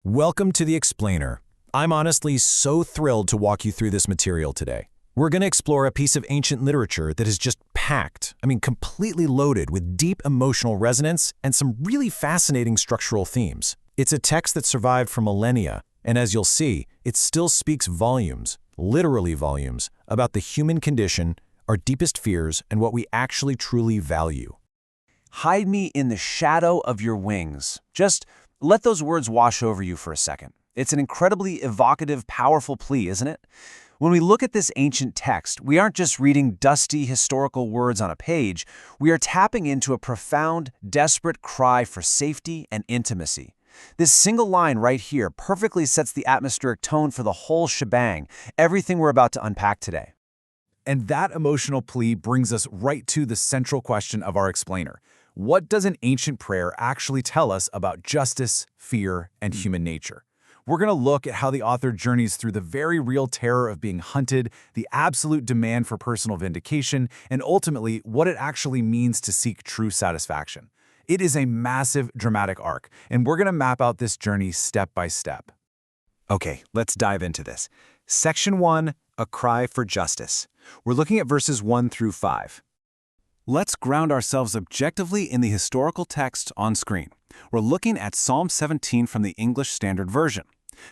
Welcome to The Explainer. I'm honestly so thrilled to walk you through this material today. We're going to explore a piece of ancient literature that is just packed, completely loaded with deep emotional resonance and some really fascinating structural themes. It's a text that survived for millennia, and as you'll see, it still speaks volumes, literally volumes, about the human condition, our deepest fears, and what we actually truly value. Hide me in the shadow of your wings. Just let those words wash over you for a second. It's an incredibly evocative, powerful plea, isn't it? When we look at this ancient text, we aren't just reading dusty historical words on a page, we are tapping into a profound, desperate cry for safety and intimacy. This single line right here perfectly sets the atmospheric tone for the whole shebang, everything we're about to unpack today. And that emotional plea brings us right to the central question of our explainer. What does an ancient prayer actually tell us about justice, fear, and human nature? We're going to look at how the author journeys through the very real terror of being hunted, the absolute demand for personal vindication, and ultimately what it actually means to seek true satisfaction. It is a massive, dramatic arc, and we're going to map out this journey step by step. Okay, let's dive into this. Section 1, A Cry for Justice. We're looking at verses 1 through 5. Let's ground ourselves objectively in the historical text on screen. We're looking at Psalm 17 from the English Standard Version.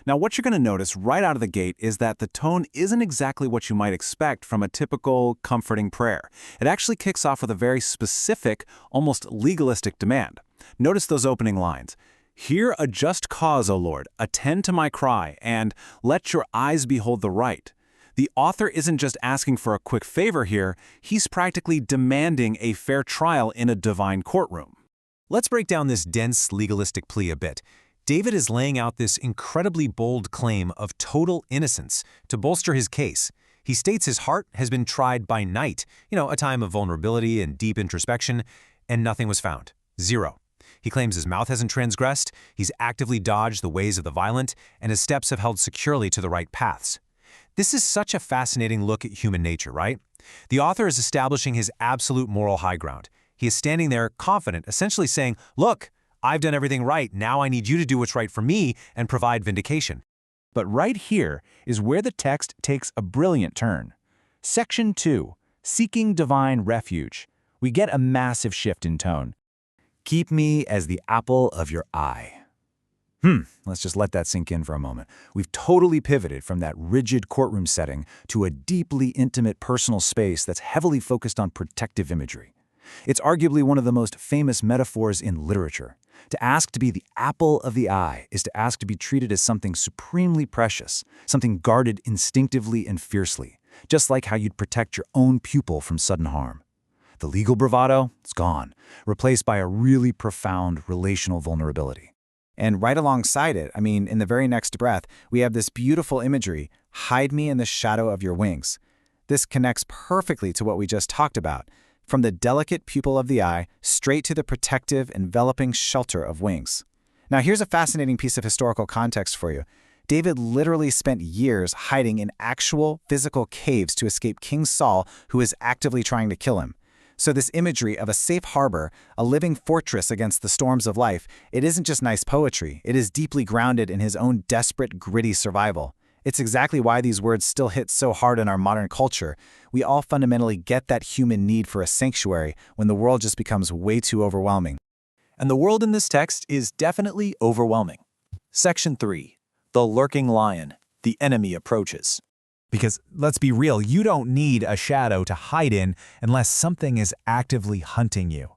Now, what you're going to notice right out of the gate is that the tone isn't exactly what you might expect from a typical, comforting prayer. It actually kicks off with a very specific, almost legalistic demand. Notice those opening lines. Hear a just cause, O Lord, attend to my cry, and let your eyes behold the right. The author isn't just asking for a quick favor here, he's practically demanding a fair trial in a divine courtroom. Let's break down this dense legalistic plea a bit. David is laying out this incredibly bold claim of total innocence to bolster his case. He states his heart has been tried by night, a time of vulnerability and deep introspection, and nothing was found. Zero. He claims his mouth hasn't transgressed, he's actively dodged the ways of the violent, and his steps have held securely to the right paths. This is such a fascinating look at human nature, right? The author is establishing his absolute moral high ground. He is standing there confident, essentially saying, look, I've done everything right, now I need you to do what's right for me and provide vindication. But right here is where the text takes a brilliant turn. Section 2, Seeking Divine Refuge. We get a massive shift in tone. Keep me as the apple of your eye. Let's just let that sink in for a moment. We've totally pivoted from that rigid courtroom setting to a deeply intimate personal space that's heavily focused on protective imagery. It's arguably one of the most famous metaphors in literature. To ask to be the apple of the eye is to ask to be treated as something supremely precious, something guarded instinctively and fiercely, just like how you'd protect your own pupil from sudden harm. The legal bravado, it's gone, replaced by a really profound relational vulnerability. And right alongside it, in the very next breath, we have this beautiful imagery, hide me in the shadow of your wings. This connects perfectly to what we just talked about, from the delicate pupil of the eye straight to the protective, enveloping shelter of wings. Now here's a fascinating piece of historical context for you. David literally spent years hiding in actual physical caves to escape King Saul, who is actively trying to kill him. So this imagery of a safe harbor, a living fortress against the storms of life, it isn't just nice poetry, it is deeply grounded in his own desperate, gritty survival. It's exactly why these words still hit so hard in our modern culture. We all fundamentally get that human need for a sanctuary when the world just becomes way too overwhelming. And the world in this text is definitely overwhelming. Section 3, The Lurking Lion, the enemy approaches. Because let's be real, you don't need a shadow to hide in unless something is actively hunting you.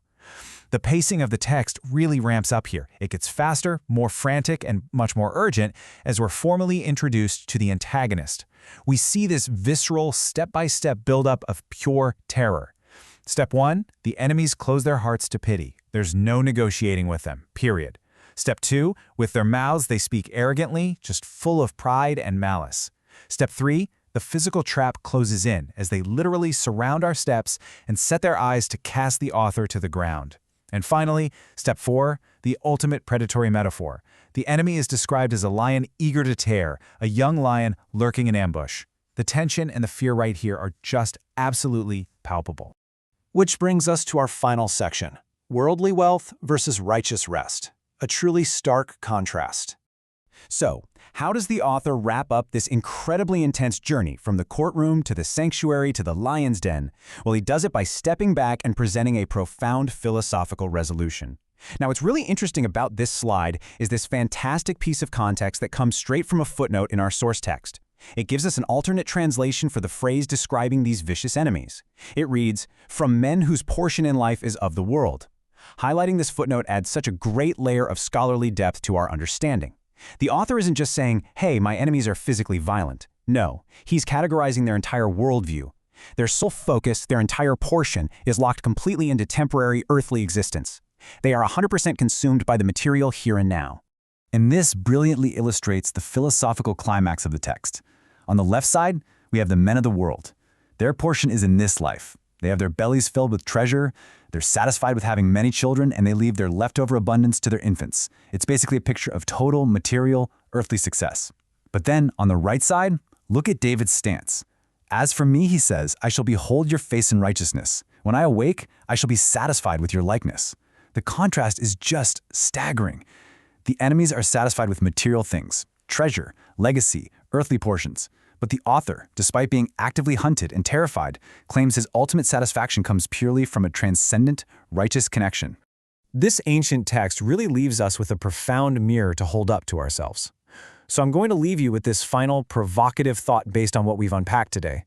The pacing of the text really ramps up here. It gets faster, more frantic, and much more urgent as we're formally introduced to the antagonist. We see this visceral, step-by-step buildup of pure terror. Step 1, the enemies close their hearts to pity. There's no negotiating with them, period. Step 2, with their mouths they speak arrogantly, just full of pride and malice. Step 3, the physical trap closes in as they literally surround our steps and set their eyes to cast the author to the ground. And finally, step 4, the ultimate predatory metaphor. The enemy is described as a lion eager to tear, a young lion lurking in ambush. The tension and the fear right here are just absolutely palpable. Which brings us to our final section, worldly wealth versus righteous rest, a truly stark contrast. So, how does the author wrap up this incredibly intense journey from the courtroom to the sanctuary to the lion's den? Well, he does it by stepping back and presenting a profound philosophical resolution. Now, what's really interesting about this slide is this fantastic piece of context that comes straight from a footnote in our source text. It gives us an alternate translation for the phrase describing these vicious enemies. It reads, "From men whose portion in life is of the world." Highlighting this footnote adds such a great layer of scholarly depth to our understanding. The author isn't just saying, hey, my enemies are physically violent. No, he's categorizing their entire worldview. Their sole focus, their entire portion, is locked completely into temporary earthly existence. They are 100% consumed by the material here and now. And this brilliantly illustrates the philosophical climax of the text. On the left side, we have the men of the world. Their portion is in this life. They have their bellies filled with treasure, they're satisfied with having many children, and they leave their leftover abundance to their infants. It's basically a picture of total, material, earthly success. But then, on the right side, look at David's stance. As for me, he says, I shall behold your face in righteousness. When I awake, I shall be satisfied with your likeness. The contrast is just staggering. The enemies are satisfied with material things, treasure, legacy, earthly portions. But the author, despite being actively hunted and terrified, claims his ultimate satisfaction comes purely from a transcendent, righteous connection. This ancient text really leaves us with a profound mirror to hold up to ourselves. So I'm going to leave you with this final provocative thought based on what we've unpacked today.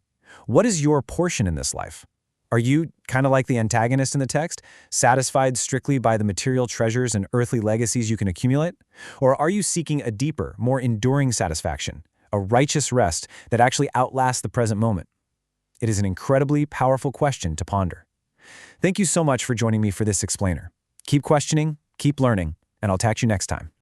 What is your portion in this life? Are you kind of like the antagonist in the text, satisfied strictly by the material treasures and earthly legacies you can accumulate? Or are you seeking a deeper, more enduring satisfaction, a righteous rest that actually outlasts the present moment? It is an incredibly powerful question to ponder. Thank you so much for joining me for this explainer. Keep questioning, keep learning, and I'll catch you next time.